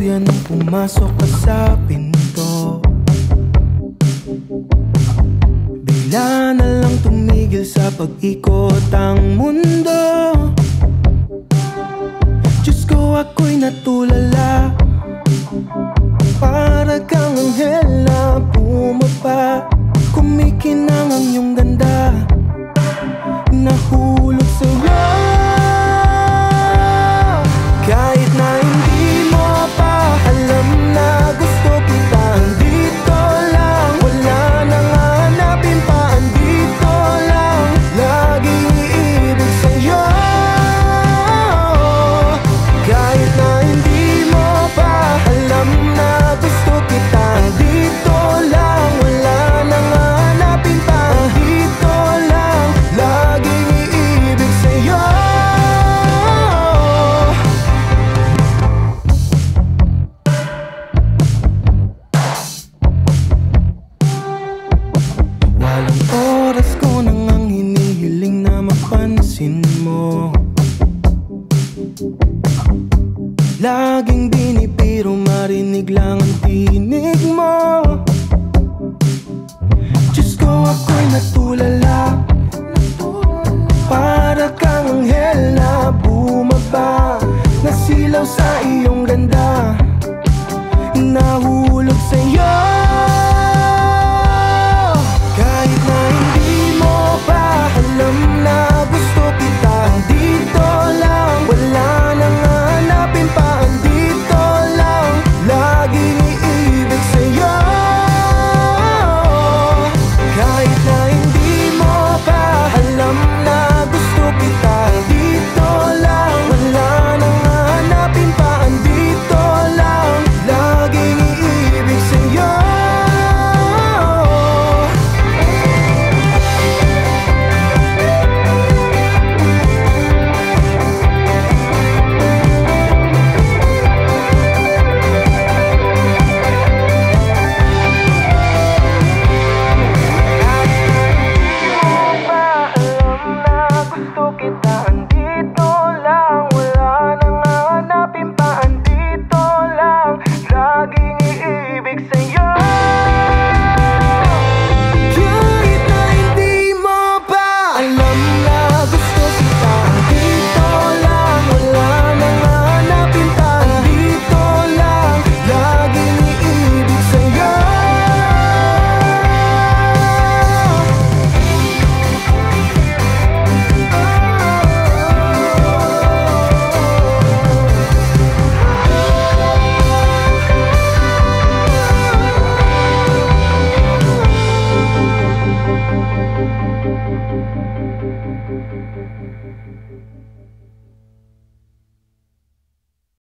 istorya nung pumasok ka sa pinto. Bigla na lang tumigil sa pag-ikot ang mundo. Diyos ko, ako'y natulala. Para kang anghel na bumaba. Kumikinang ang iyong ganda, nahulog sa'yo. Kahit na hindi mo pa alam na gusto kita, andito lang. Wala nang hanapin pa, andito lang. Laging iibig sa'yo. Kahit na hindi mo pa alam na gusto kita, andito lang. Wala nang hanapin pa, andito lang. Laging iibig sa'yo. Walang oras ko nang ang hinihiling na mapansin mo. Laging binibiro, marinig lang ang tinig mo. Diyos ko, ako'y natulala. Para kang anghel na bumaba, nasilaw sa iyong ganda, nahulog sa'yo. Kahit na hindi mo pa alam na gusto kita, andito lang. Wala nang hanapin pa, andito lang. Laging iibig sa'yo. Kahit na hindi mo pa alam na gusto kita, andito lang. Wala nang hanapin pa, andito lang. Laging iibig sa'yo. Gusto kita, andito lang. Wala nang hanapin pa, andito lang. Laging iibig sa'yo. Kahit na hindi mo pa alam na gusto kita, andito lang. Wala nang hanapin pa, andito lang. Laging iibig sa'yo. Thank you.